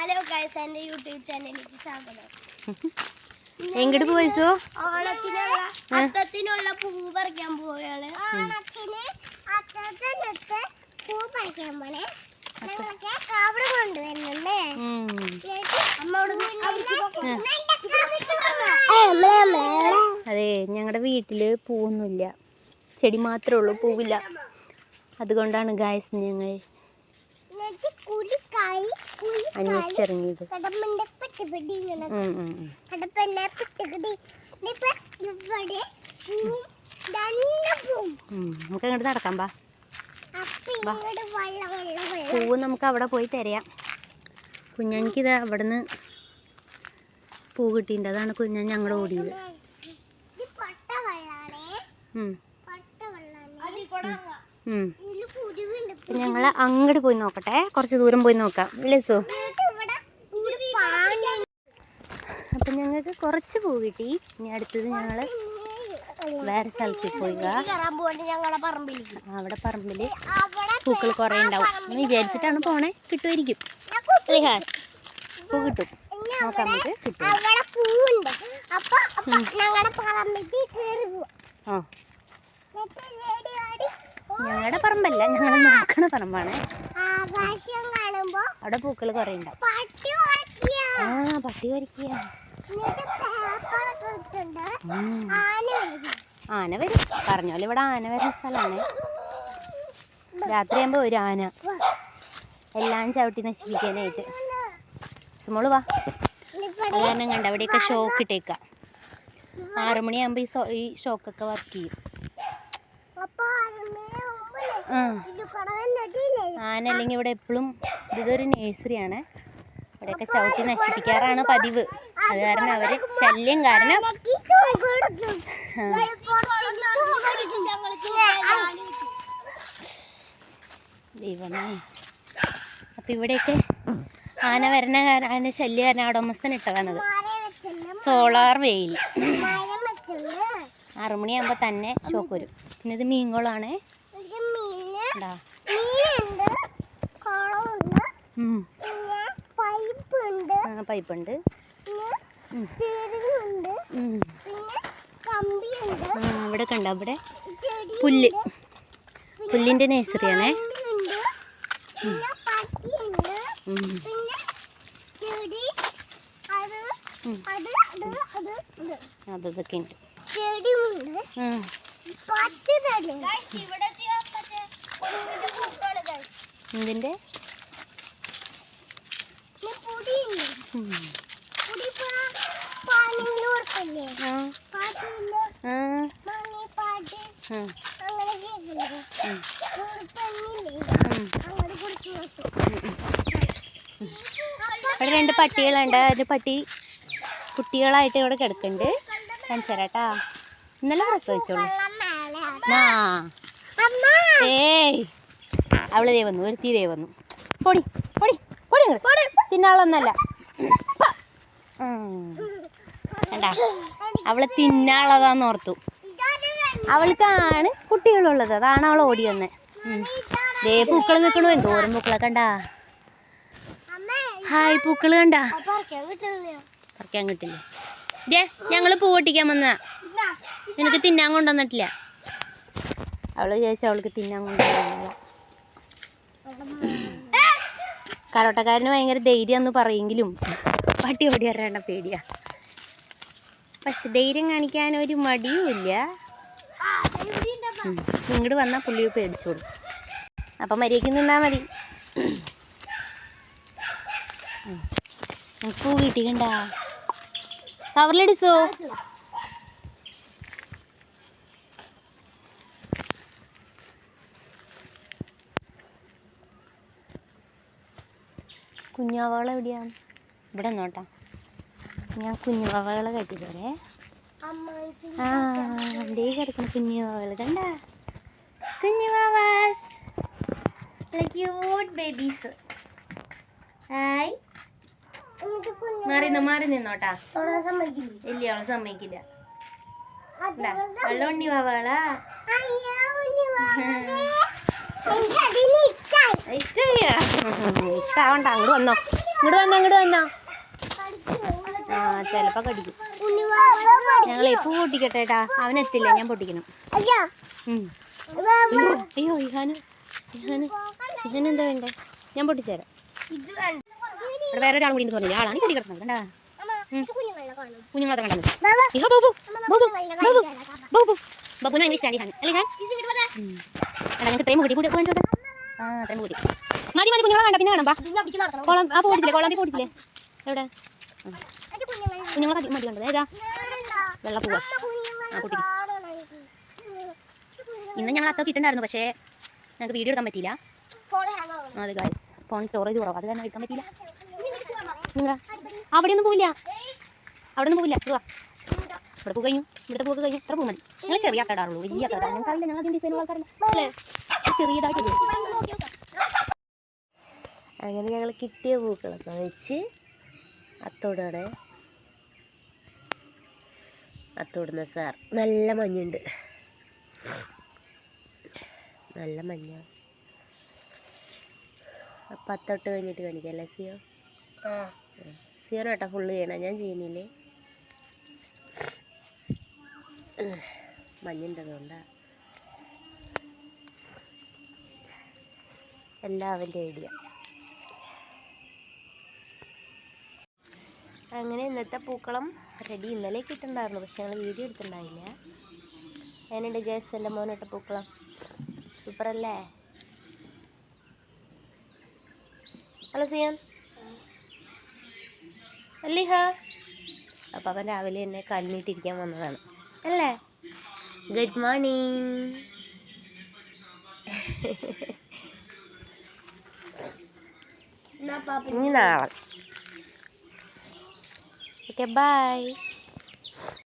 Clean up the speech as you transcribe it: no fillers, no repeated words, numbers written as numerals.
Hello guys, എൻ്റെ YouTube ചാനലിലേക്ക് സ്വാഗതം. എങ്ങോട്ട് പോയിസോ? ഓണത്തിനുള്ള അത്തത്തിനുള്ള പൂ പറിക്കാൻ പോവുകയാണ്. ഓണത്തിന് അത്തത്തിനൊക്കെ പൂ പറിക്കാൻ പോണേ. ഞങ്ങളൊക്കെ കാവട് കൊണ്ടുവരുന്നുണ്ട്. അതെ, ഞങ്ങളുടെ വീട്ടില് പൂവൊന്നുമില്ല, ചെടി മാത്രമേ ഉള്ളൂ, പൂവില്ല. അതുകൊണ്ടാണ് ഗായ്സ് ഞങ്ങൾ അന്വേഷിച്ചിറങ്ങിയത്. നമുക്ക് അങ്ങോട്ട് നടക്കാം. പൂവ് നമുക്ക് അവിടെ പോയി തരാം. കുഞ്ഞാനിക്കിത് അവിടുന്ന് പൂ കിട്ടിയിട്ടുണ്ട്. അതാണ് കുഞ്ഞാൻ ഞങ്ങൾ ഓടിയത്. ഞങ്ങൾ അങ്ങോട്ട് പോയി നോക്കട്ടെ, കുറച്ച് ദൂരം പോയി നോക്കാം. ലെസോ, അപ്പം ഞങ്ങൾക്ക് കുറച്ച് പൂ കിട്ടി. ഇനി അടുത്തത് ഞങ്ങൾ വേറെ സ്ഥലത്തിൽ പോയി. അവിടെ പറമ്പില് പൂക്കൾ കുറേ ഉണ്ടാവും എന്ന് വിചാരിച്ചിട്ടാണ് പോണേ. കിട്ടുമായിരിക്കും അല്ലേ? പൂ കിട്ടും, നോക്കാം. നമുക്ക് കിട്ടും. ആ, ഞങ്ങളുടെ പറമ്പല്ല, ഞങ്ങൾ നോക്കണ പറമ്പാണ്. അവിടെ പൂക്കൾ കുറേ ഉണ്ടാവും. ആ, പട്ടി വരയ്ക്കുക. ആന വരും, പറഞ്ഞോലെ ഇവിടെ ആന വരുന്ന സ്ഥലമാണ്. രാത്രിയാകുമ്പോൾ ഒരു ആന എല്ലാം ചവിട്ടി നശിപ്പിക്കാനായിട്ട്. മോള് വാ. അത് കാരണം കണ്ട അവിടെയൊക്കെ ഷോക്ക് ഇട്ടേക്കാം. 6 മണിയാകുമ്പോൾ ഈ ഷോക്കൊക്കെ വർക്ക് ചെയ്യും. ആന അല്ലെങ്കിൽ ഇവിടെ എപ്പോഴും ഇതൊരു നേഴ്സറിയാണ്, ഇവിടെയൊക്കെ ചവിട്ടി നശിപ്പിക്കാറാണ് പതിവ്. അത് കാരണം അവര് ശല്യം കാരണം ദൈവമേ. അപ്പം ഇവിടെയൊക്കെ ആന വരണ ആന ശല്യം കാരണം ഉടമസ്ഥൻ ഇട്ടതാണത്. സോളാർ വെയിൽ. 6 മണിയാകുമ്പോൾ തന്നെ ഷോക്ക് വരും. പിന്നെ ഇത് മീൻകുളമാണ്. പൈപ്പുണ്ട്. ഇവിടെ കണ്ട അവിടെ പുല്ലിൻ്റെ നേഴ്സറിയാണേ. അതൊക്കെ ഉണ്ട്. എന്തിൻ്റെ ഇവിടെ 2 പട്ടികളുണ്ട്. ഒരു പട്ടി കുട്ടികളായിട്ട് ഇവിടെ കിടക്കുന്നുണ്ട്. കാണിച്ചേരാട്ടാ. ഇന്നലെ പ്രസവിച്ചോളൂ. ഏയ്, അവള് ദേ വന്നു, ഒരുത്തി ദേ വന്നു. പൊടി പൊടി പൊടി, തിന്നാളൊന്നല്ല. കണ്ടാ, അവള് തിന്നാളതാന്ന് ഓർത്തു. അവൾക്കാണ് കുട്ടികളുള്ളത്, അതാണ് അവൾ ഓടി വന്നേ. ദേ പൂക്കൾ നിൽക്കണു, എന്തോരം പൂക്കളെ കണ്ടാ. ഹായ്, പൂക്കൾ കണ്ടാ. പറിക്കാൻ കിട്ടില്ല. ദേ, ഞങ്ങള് പൂ പൊട്ടിക്കാൻ വന്നതാ, നിനക്ക് തിന്നാൻ കൊണ്ടുവന്നിട്ടില്ല. അവള് ചോദിച്ചാൽ അവൾക്ക് തിന്നാൻ കൊണ്ടുവന്നില്ല. കരോട്ടക്കാരന് ഭയങ്കര ധൈര്യം എന്ന് പറയെങ്കിലും പട്ടി ഓടി വരേണ്ട പേടിയാ. പക്ഷെ ധൈര്യം കാണിക്കാൻ ഒരു മടിയുമില്ല. ഇങ്ങോട്ട് വന്നാൽ പുള്ളി പേടിച്ചോളൂ. അപ്പം മര്യാദയ്ക്ക് നിന്നാൽ മതി. പൂ കിട്ടി കണ്ടാ. കവറിലെടുത്തോ. കുഞ്ഞുവാവകൾ എവിടെയാണ്? ഇവിടെ നോട്ടാ, ഞാൻ കുഞ്ഞുവാവകളെ കെട്ടിപ്പോരേ. ആ, ദേ കിടക്കുന്ന കുഞ്ഞുവാവകൾ കണ്ട. കുഞ്ഞുവാവാസ്, ക്യൂട്ട് ബേബീസ്. ഹായ്. മാറി നിന്നോട്ടാ. ഇല്ല, അവള് സമ്മതിക്കില്ല. വെള്ളം ഉണ്ണി വാവകളാ. ഇഷ്ടാവണ്ട. അങ്ങോട്ട് വന്നോ, ഇങ്ങോട്ട് വന്നോ. ആ ചിലപ്പോ കടിക്കും. ഞങ്ങളെ പൂ പൊട്ടിക്കട്ടെ കേട്ടാ. അവനെത്തില്ല, ഞാൻ പൊട്ടിക്കണം. അയ്യോ ഇഹാനെന്താ വേണ്ടേ? ഞാൻ പൊട്ടിച്ചേരാം. ഇവിടെ വേറെ ഒരാളും കൂടി പറഞ്ഞില്ല. ആളാണ് ചെടി കിടക്കുന്നത് കണ്ടാ. കുഞ്ഞുങ്ങളെ കണ്ടത് ബബുന് ഭയങ്കര ഇഷ്ടമാണ് ഹാൻ അല്ലേ ഹാൻ. ഞങ്ങൾക്ക് ഇത്രയും കൂടി കൂടി വേണ്ടോട്ടെ. ആ അത്രയും കൂടി മതി കുഞ്ഞുങ്ങളെ കണ്ട. പിന്നെ കാണാം. കോളം ആ പൊടിച്ചില്ലേ, കോളാമ്പി പൊടിച്ചില്ലേ? എവിടെ കുഞ്ഞുങ്ങളെ മതി കണ്ടത്. ഏതാ വെള്ളപ്പൂവ? ആ പൊട്ടിക്കും. ഇന്ന് ഞങ്ങൾ അത്തൊക്കെ ഇട്ടുണ്ടായിരുന്നു, പക്ഷേ ഞങ്ങൾക്ക് വീഡിയോ എടുക്കാൻ പറ്റിയില്ല. അതെ ഗായ്സ്, ഫോൺ സ്റ്റോറേജ് കുറവാണ്, അത് കാരണം എടുക്കാൻ പറ്റിയില്ല. നിങ്ങളാ അവിടെയൊന്നും പോവില്ല, ഇതുവാ ഇവിടെ പൂ കഴിഞ്ഞു. ഇവിടുത്തെ പൂക്ക് കഴിഞ്ഞു. എത്ര പൂ മതി? നിങ്ങൾ ചെറിയ അക്കടാറുള്ളൂ, വലിയ അക്കടാറ് ഞങ്ങൾക്കറിയില്ല. ഞങ്ങൾ അതിന് ഡിസൈൻ ആൾക്കാരില്ല അല്ലേ, ചെറിയതായിട്ട്. അങ്ങനെ ഞങ്ങൾ കിട്ടിയ പൂക്കളൊക്കെ വെച്ച് അത്തോടുന്ന സാർ. നല്ല മഞ്ഞുണ്ട്, നല്ല മഞ്ഞ. അപ്പം അത്തോട്ട് കഴിഞ്ഞിട്ട് കാണിക്കല്ലേ സിയോ? സിയോന കേട്ടോ ഫുള്ള് ചെയ്യണം, ഞാൻ ചെയ്യുന്നില്ലേ. മഞ്ഞുണ്ടതുകൊണ്ടാ എല്ലാം അവൻ്റെ ഐഡിയ. അങ്ങനെ ഇന്നത്തെ പൂക്കളം റെഡി. ഇന്നലെ കിട്ടുന്നുണ്ടായിരുന്നു, പക്ഷെ ഞങ്ങൾ വീഡിയോ എടുത്തിട്ടുണ്ടായില്ല. അതിനുണ്ട് ഗേസ് എൻ്റെ മോനിട്ട പൂക്കളം. സൂപ്പറല്ലേ? ഹലോ സിയാൻ അല്ലേ? അപ്പം അവൻ രാവിലെ എന്നെ കല്ലിട്ടിരിക്കാൻ വന്നതാണ് അല്ലേ? Good morning. ഇനി നാളെ. Okay bye.